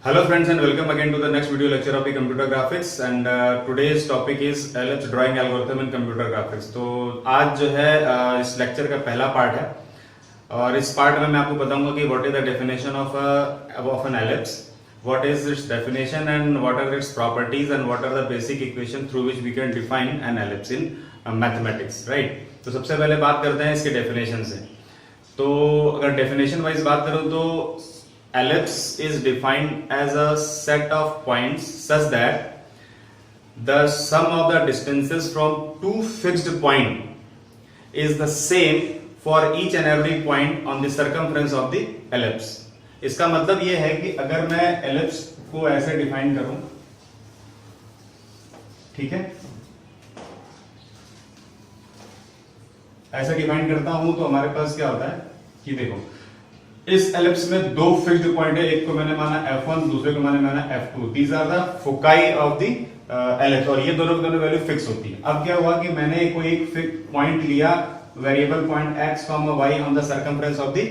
Hello friends and welcome again to the next video lecture of the computer graphics and today's topic is ellipse drawing algorithm in computer graphics। तो आज जो है इस lecture का पहला part है और इस पार्ट में मैं आपको बताऊंगा कि what is the definition of an ellipse, what is its definition and what are its properties and what are the basic equation through which we can define an ellipse in mathematics, right. तो सबसे पहले बात करते हैं इसके definition से। तो अगर डेफिनेशन वाइज बात करूं तो ellipse is defined as a set of points such that the sum of the distances from two fixed point is the same for each and every point on the circumference of the ellipse। इसका मतलब ये है कि अगर मैं ellipse को ऐसे define करूं, ठीक है, ऐसे डिफाइन करता हूं तो हमारे पास क्या होता है कि देखो इस एलिप्स में दो फिक्स्ड पॉइंट है, एक को मैंने माना F1, दूसरे को मैंने माना F2। These are the foci of the ellipse और ये दोनों की दोनों वैल्यू फिक्स होती है। अब क्या हुआ कि मैंने कोई एक पॉइंट लिया, variable point x, y on the circumference of the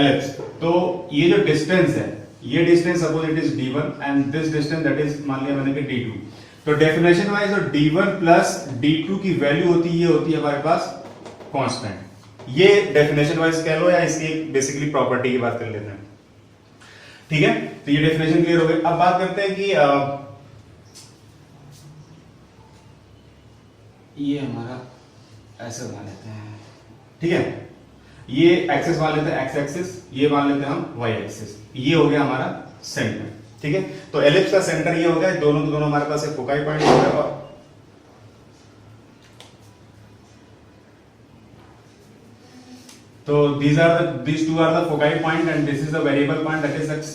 ellipse. तो ये जो डिस्टेंस है, ये distance suppose it is d1 and this distance that is मान लिया मैंने कि d2। तो definition wise d1 plus d2 की वैल्यू होती है हमारे पास कांस्टेंट। ये डेफिनेशन वाइज कह लो या इसकी बेसिकली प्रॉपर्टी की बात कर लेते हैं, ठीक है। तो ये डेफिनेशन क्लियर हो गई। अब बात करते हैं कि ये हमारा ऐसे मान लेते हैं, ठीक है, ये एक्सेस मान लेते हैं x एक्सिस, ये मान लेते हैं हम y एक्सिस। ये हो गया हमारा सेंटर, ठीक है। तो एलिप्स का सेंटर ये हो गया, दोनों दोनों हमारे पास एक फोकाई पॉइंट हो गया और तो these two are the foci point and this is the variable point that is x।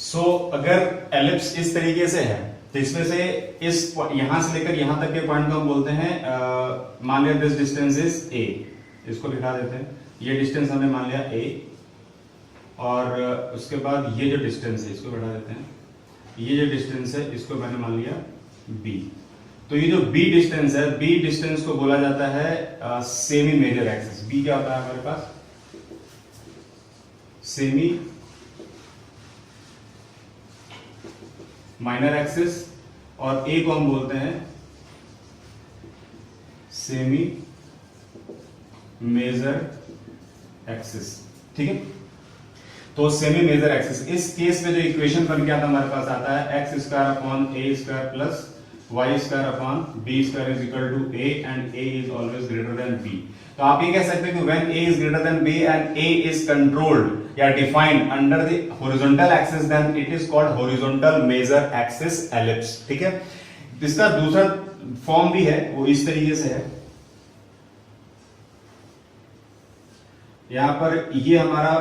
So अगर एलिप्स इस तरीके से है तो इसमें से इस यहां से लेकर यहां तक के पॉइंट को हम बोलते हैं, मान लिया दिस डिस्टेंस इज a, इसको दिखा देते हैं। ये डिस्टेंस हमने मान लिया a और उसके बाद ये जो डिस्टेंस है इसको बढ़ा देते हैं, ये जो डिस्टेंस है इसको मैंने मान लिया b। तो ये जो b डिस्टेंस है, b डिस्टेंस को बोला जाता है सेमी मेजर एक्सिस। b क्या होता है हमारे पास, सेमी माइनर एक्सिस और a को हम बोलते हैं सेमी मेजर एक्सिस, ठीक है। तो सेमी मेजर एक्सिस, इस केस में जो इक्वेशन बन के आता हमारे पास आता है x square upon a square plus y square upon b square is equal to a and a is always greater than b। तो आप ये कह सकते हैं कि when a is greater than b and a is controlled या defined under the horizontal axis then it is called horizontal major axis ellipse, ठीक है। इसका दूसरा फॉर्म भी है, वो इस तरीके से है। यहां पर ये हमारा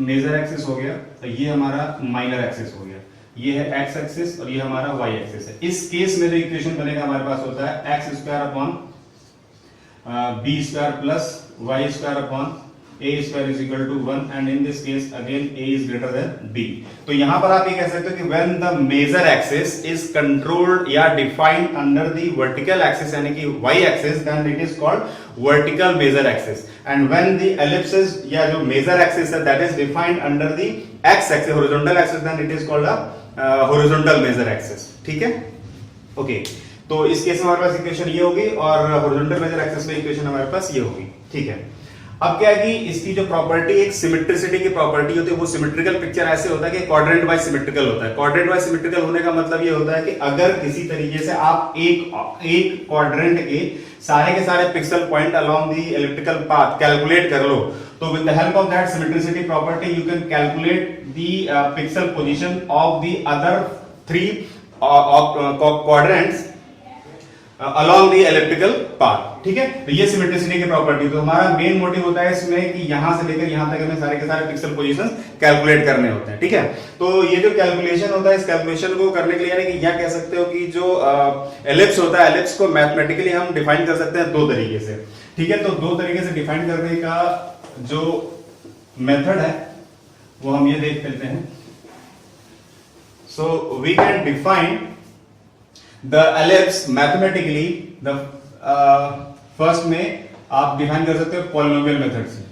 मेजर एक्सिस हो गया, तो ये हमारा माइनर एक्सिस हो गया, ये है x एक्सिस और ये हमारा y एक्सिस है। इस केस में जो इक्वेशन बनेगा हमारे पास होता है x square upon b square plus y square upon a square is equal to 1 and in this case again a is greater than b। तो यहां पर आप ये कह सकते हो कि when the major axis is controlled या defined under the vertical axis यानी कि y axis then it is called vertical major axis and when the ellipse is या जो मेजर एक्सिस है that is defined under the x axis horizontal axis then it is called a horizontal major axis, ठीक है, okay. तो इस case में हमारे पास equation ये होगी और हॉरिजॉन्टल मेजर एक्सिस में इक्वेशन हमारे पास ये होगी, ठीक है। अब क्या है कि इसकी जो प्रॉपर्टी एक सिमेट्रिसिटी की प्रॉपर्टी होती है, वो सिमेट्रिकल पिक्चर ऐसे होता है कि क्वाड्रेंट वाइज सिमेट्रिकल होता है। क्वाड्रेंट वाइज सिमेट्रिकल होने का मतलब ये होता है कि अगर किसी तरीके से आप एक क्वाड्रेंट के सारे pixel point along the elliptical path calculate कर लो, तो with the help of that symmetricity property you can calculate the pixel position of the other three quadrants along the elliptical path, ठीक है। तो ये सिमेट्रिसिटी की property. तो हमारा main motive होता है इसमें कि यहां से लेकर यहां तक हमें सारे के सारे पिक्सल पोजीशंस कैलकुलेट करने होते हैं, ठीक है। तो ये जो कैलकुलेशन होता है, इस कैलकुलेशन को करने के लिए यानी कि यह कह सकते हो कि जो एलिप्स होता है, एलिप्स को मैथमेटिकली हम डिफाइन कर सकते हैं दो तरीके से, ठीक है। तो दो तरीके से डिफाइन करने का जो मेथड है वो हम ये देख लेते हैं। So we can define the ellipse mathematically. The first में आप डिफाइन कर सकते हो पॉलिनोमियल मेथड से,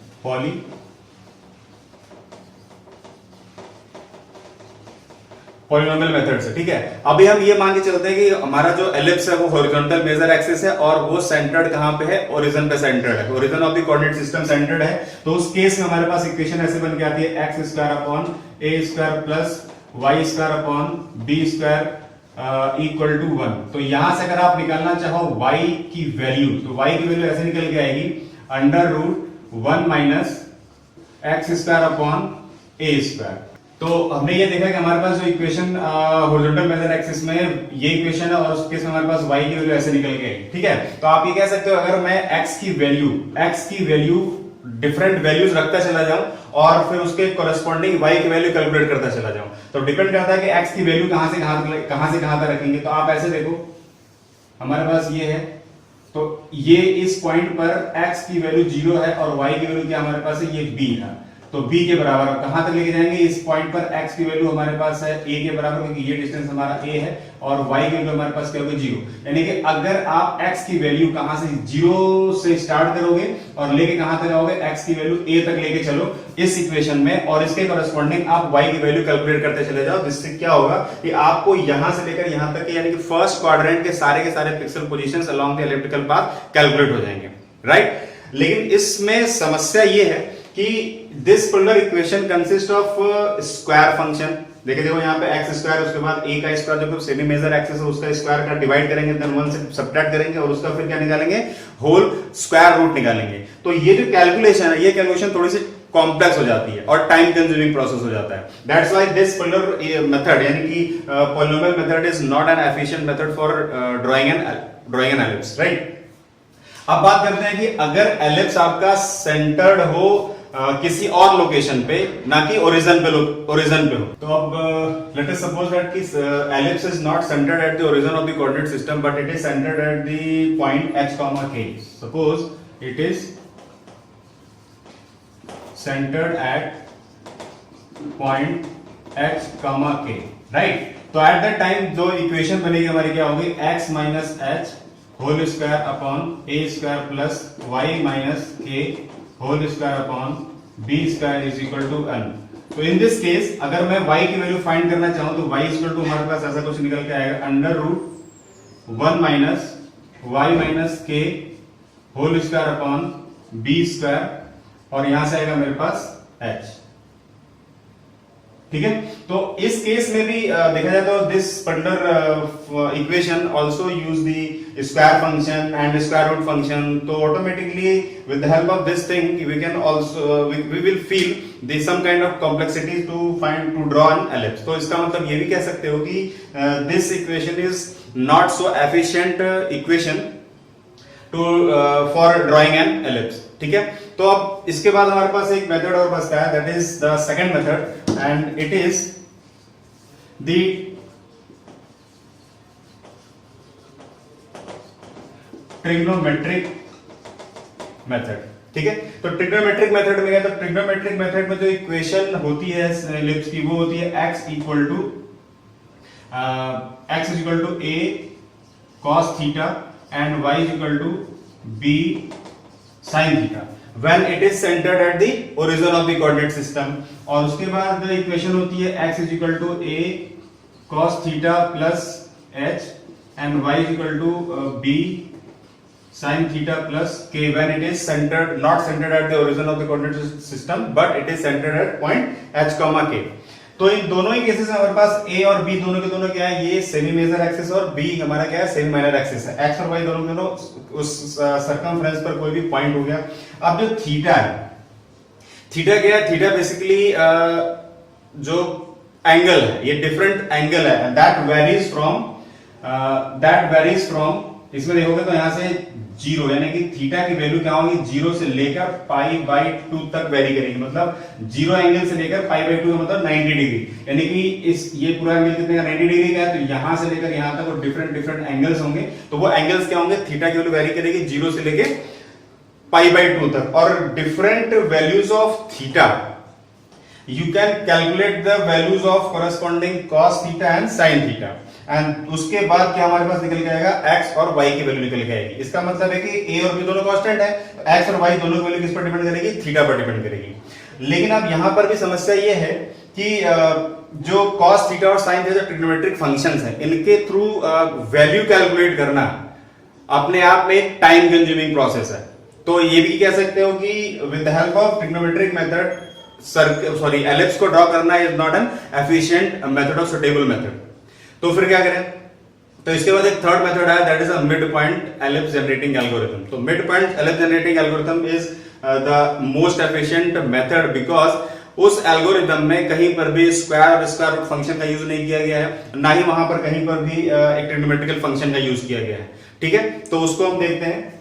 पॉलिनोमियल मेथड से, ठीक है। अभी हम ये मान के चलते हैं कि हमारा जो एलिप्स है वो हॉरिजॉन्टल मेजर एक्सिस है और वो सेंटर्ड कहां पे है, ओरिजिन पे सेंटर्ड है, origin of the coordinate system centred है। तो उस केस में हमारे पास इक्वेशन ऐसे बन के आती है x square upon a square plus y square upon b square equal to 1। तो यहां से अगर आप निकालना चाहो y की वैल्यू, तो y की वैल्यू ऐसे निकल के आएगी under root 1 minus x square upon a square. तो हमने ये देखा कि हमारे पास जो इक्वेशन हॉरिजॉन्टल मेजर एक्सिस में ये इक्वेशन है और उस केस में हमारे पास y की वैल्यू ऐसे निकल के आई, ठीक है। तो आप ये कह सकते हो अगर मैं x की वैल्यू डिफरेंट वैल्यूज रखता चला जाऊं और फिर उसके कोरेस्पॉन्डिंग y की वैल्यू कैलकुलेट करता चला जाऊं, तो डिपेंड करता है कि x की वैल्यू कहां से कहां तक रखेंगे। तो आप ऐसे देखो, हमारे पास ये है, तो ये इस पॉइंट पर x की वैल्यू 0 है और y की वैल्यू क्या हमारे पास है, ये b है। तो b के बराबर आप कहां तक लेके जाएंगे, इस पॉइंट पर x की वैल्यू हमारे पास है a के बराबर, क्योंकि ये डिस्टेंस हमारा a है और y की वैल्यू हमारे पास क्या होगी 0। यानी कि अगर आप x की वैल्यू कहां से 0 से स्टार्ट करोगे और लेके कहां तक आओगे, x की वैल्यू a तक लेके चलो इस इक्वेशन में और इसके कॉरेस्पॉन्डिंग आप y की वैल्यू कैलकुलेट करते चले जाओ, जिससे क्या होगा कि आपको यहां से लेकर यहां तक यानी कि फर्स्ट क्वाड्रेंट के सारे pixel positions along the elliptical path calculate हो जाएंगे, राइट। लेकिन इसमें समस्या ये है कि this polar equation consist of square function. देखो यहाँ पे एक्स स्क्वायर, उसके बाद ए का स्क्वायर, जो सेमी मेजर एक्सिस है उसका स्क्वायर का डिवाइड करेंगे, देन 1 से सब्ट्रैक्ट करेंगे और उसका फिर क्या निकालेंगे, होल स्क्वायर रूट निकालेंगे। तो ये जो कैलकुलेशन है, ये कैलकुलेशन थोड़ी सी कॉम्प्लेक्स हो जाती है और टाइम कंज्यूमिंग प्रोसेस हो जाता है। That's why this polar method यानी कि polynomial method is not an efficient method for drawing an ellipse, right. अब बात करते हैं कि अगर एलिप्स आपका सेंटर्ड हो किसी और लोकेशन पे, ना कि ओरिजिन पे हो, तो अब लेट अस सपोज दैट कि ellipse is not centred at the origin of the coordinate system but it is centred at the point h, k। Suppose it is centred at point h, k, right. तो at that time जो equation बनेगी हमारी क्या होगी, x minus h whole square upon a square plus y minus k whole square upon b square is equal to n। तो इन this case अगर मैं y की वैल्यू फाइंड करना चाहूं तो y इक्वल टू हमारे पास ऐसा कुछ निकल के आएगा under root 1 minus y minus k whole square upon b square और यहां से आएगा मेरे पास h, ठीक है। तो इस केस में भी देखा जाए तो this particular equation also use the square function and square root function. तो automatically with the help of this thing we can also we will feel the some kind of complexity to draw an ellipse. तो इसका मतलब ये भी कह सकते हो कि this equation is not so efficient equation to for drawing an ellipse, ठीक है। तो अब इसके बाद हमारे पास एक मेथड और बचता है, that is the second method and it is the trigonometric method, ठीक है। तो ट्रिग्नोमेट्रिक मेथड में क्या, तो ट्रिग्नोमेट्रिक मेथड में जो इक्वेशन होती है एलिप्स की वो होती है x equal to a cos theta and y is equal to b sin theta when it is centered at the origin of the coordinate system। और उसके बाद इक्वेशन होती है x is equal to a cos theta plus h and y is equal to b sin theta plus k when it is centered not centered at the origin of the coordinate system but it is centered at point h, k। तो इन दोनों ही cases में हमारे पास a और b दोनों के दोनों क्या है, ये सेमी मेजर एक्सिस और b हमारा क्या है, सेमी माइनर एक्सिस है। x और y दोनों के दोनों उस सर्कमफ्रेंस पर कोई भी पॉइंट हो गया। अब जो थीटा है, थीटा क्या है, थीटा बेसिकली जो एंगल है, ये डिफरेंट एंगल है दैट वेरीज फ्रॉम इसमें देखोगे तो यहां से 0 यानी कि थीटा की वैल्यू क्या होगी, 0 से लेकर π/2 तक वेरी करेगी। मतलब 0 एंगल से लेकर π/2 का मतलब 90 डिग्री, यानी कि इस ये पूरा एंगल कितने का, 90 डिग्री का है। तो यहां से लेकर यहां तक वो डिफरेंट एंगल्स होंगे। तो वो एंगल्स क्या होंगे, थीटा की वैल्यू वेरी करेगी 0 से लेकर π/2 तक। और different values of theta you can calculate the values of corresponding cos theta and sin theta and उसके बाद क्या हमारे पास निकल के आएगा, x और y की वैल्यू निकल के आएगी। इसका मतलब है कि a और b दोनों कांस्टेंट है, तो x और y दोनों की वैल्यू किस पर डिपेंड करेगी, थीटा पर डिपेंड करेगी। लेकिन अब यहां पर भी समस्या ये है कि जो cos थीटा और sin थीटा ट्रिग्नोमेट्रिक फंक्शंस हैं, इनके थ्रू वैल्यू कैलकुलेट करना अपने आप में एक टाइम कंज्यूमिंग प्रोसेस है। तो ये भी कह सकते हो कि with the help of trigonometric method ellipse को ड्रॉ करना is not an efficient method और सुटेबल मेथड। तो फिर क्या करें? तो इसके बाद एक थर्ड मेथड है, that is a mid point ellipse generating algorithm. तो mid point ellipse generating algorithm is the most efficient method because उस एल्गोरिथम में कहीं पर भी स्क्वायर और स्क्वायर रूट फंक्शन का यूज नहीं किया गया है, ना ही वहां पर कहीं पर भी एक ट्रिग्नोमेट्रिकल फंक्शन का यूज किया गया है। ठीक है, तो उसको हम देखते हैं।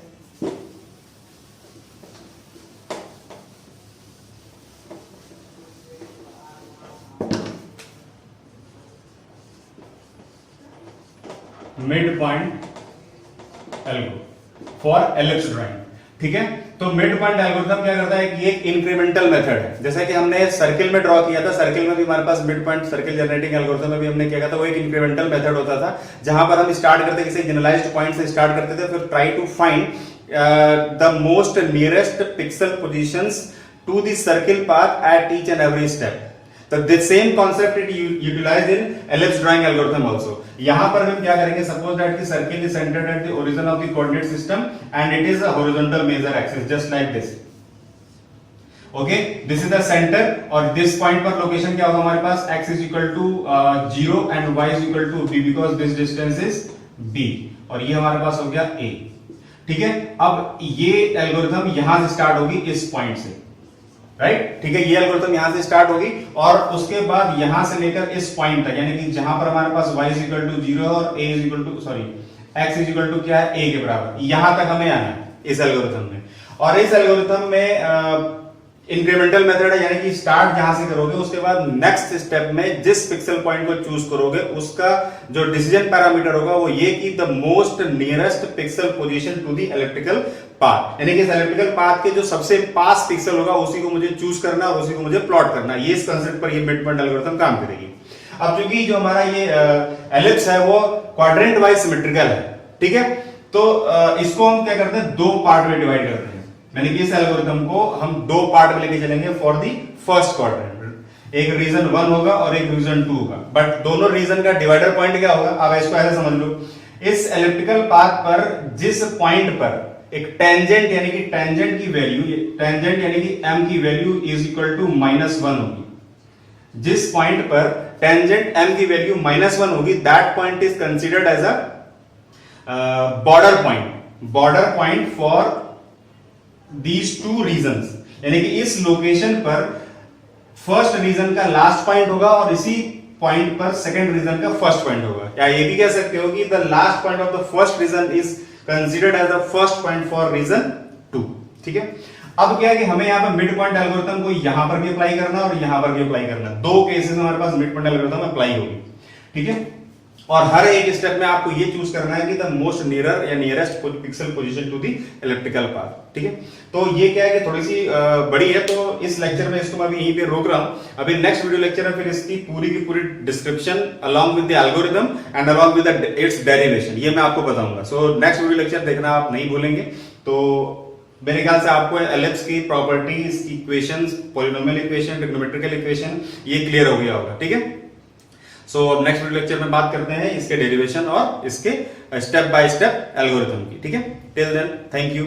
Mid point algo for ellipse drawing. ठीक है, तो मिड पॉइंट एल्गोरिथम क्या करता है कि एक इंक्रीमेंटल मेथड है। जैसा कि हमने सर्किल में ड्रॉ किया था, सर्किल में भी हमारे पास mid point circle generating algorithm में भी हमने क्या था, वो एक इंक्रीमेंटल मेथड होता था, जहां पर हम स्टार्ट करते किसी जनरलाइज्ड पॉइंट से स्टार्ट करते थे, फिर try to find the most nearest pixel positions to the circle path at each and every step. तो the same concept it utilized in ellipse drawing algorithm also। यहां पर हम क्या करेंगे, सपोज दैट कि circle is centred at the origin of the coordinate system and it is a horizontal major axis just like this. Okay, this is the centre और this point पर location क्या होगा हमारे पास, x is equal to 0 and y is equal to b because this distance is b और ये हमारे पास हो गया a। ठीक है, अब ये एल्गोरिथम यहां से स्टार्ट होगी इस पॉइंट से, राइट। ठीक है, ये एल्गोरिथम यहां से स्टार्ट होगी और उसके बाद यहां से लेकर इस पॉइंट तक, यानी कि जहां पर हमारे पास y इज इक्वल टू 0 और a is equal to x is equal to क्या है, a के बराबर, यहां तक हमें आना है इस एल्गोरिथम में। और इस एल्गोरिथम में इंक्रीमेंटल मेथड है, यानी कि स्टार्ट जहां से करोगे उसके बाद नेक्स्ट स्टेप में जिस पिक्सल पॉइंट को चूज करोगे उसका जो डिसीजन पैरामीटर होगा वो ये कि the most nearest pixel position to the electrical path, यानी कि इस इलेक्ट्रिकल पाथ के जो सबसे पास पिक्सल होगा उसी को मुझे चूज करना और उसी को मुझे प्लॉट करना। ये इस कंसेप्ट पर ये मिड पॉइंट एल्गोरिथम काम करेगी। अब क्योंकि जो हमारा ये एलिप्स है वो क्वाड्रेंट वाइज सिमेट्रिकल है, ठीक है, तो इसको हम क्या करते हैं, दो पार्ट में डिवाइड करते हैं, यानी कि इस एल्गोरिथम को हम दो पार्ट में लेके चलेंगे फॉर दी फर्स्ट क्वाड्रेंट। एक रीजन 1 होगा और एक रीजन 2 होगा, बट दोनों रीजन का डिवाइडर पॉइंट क्या होगा, अब इसको ऐसे समझ लो, इस इलेक्ट्रिकल पाथ पर जिस पॉइंट पर एक टेंजेंट यानी कि टेंजेंट की वैल्यू, टेंजेंट यानी कि m की वैल्यू इज इक्वल टू -1 होगी, जिस पॉइंट पर टेंजेंट m की वैल्यू -1 होगी that point is considered as a border point for these two regions, यानी कि इस लोकेशन पर फर्स्ट रीजन का लास्ट पॉइंट होगा और इसी पॉइंट पर सेकंड रीजन का फर्स्ट पॉइंट होगा। या ये भी कह सकते हो कि the last point of the first region is considered as the first point for region 2। ठीक है, अब क्या है कि हमें यहां पर मिड पॉइंट एल्गोरिथम को यहां पर भी अप्लाई करना और यहां पर भी अप्लाई करना, दो केसेस हमारे पास मिड पॉइंट एल्गोरिथम अप्लाई होगी। ठीक है, और हर एक स्टेप में आपको ये चूज करना है कि द मोस्ट नियरर या nearest pixel position to the electrical path. ठीक है, तो ये क्या है कि थोड़ी सी बड़ी है, तो इस लेक्चर में इसको मैं अभी यहीं पे रोक रहा हूं। अभी नेक्स्ट वीडियो लेक्चर में फिर इसकी पूरी की पूरी description along with the algorithm and along with its derivation ये मैं आपको बताऊंगा। सो नेक्स्ट वीडियो लेक्चर देखना आप नहीं भूलेंगे। तो मेरे ख्याल से आपको एलिप्स की properties, equations, polynomial equation, trigonometrical equation ये क्लियर हो गया होगा। ठीक है, सो अब नेक्स्ट वीडियो लेक्चर में बात करते हैं इसके डेरिवेशन और इसके स्टेप बाय स्टेप एल्गोरिथम की। ठीक है, टिल देन थैंक यू।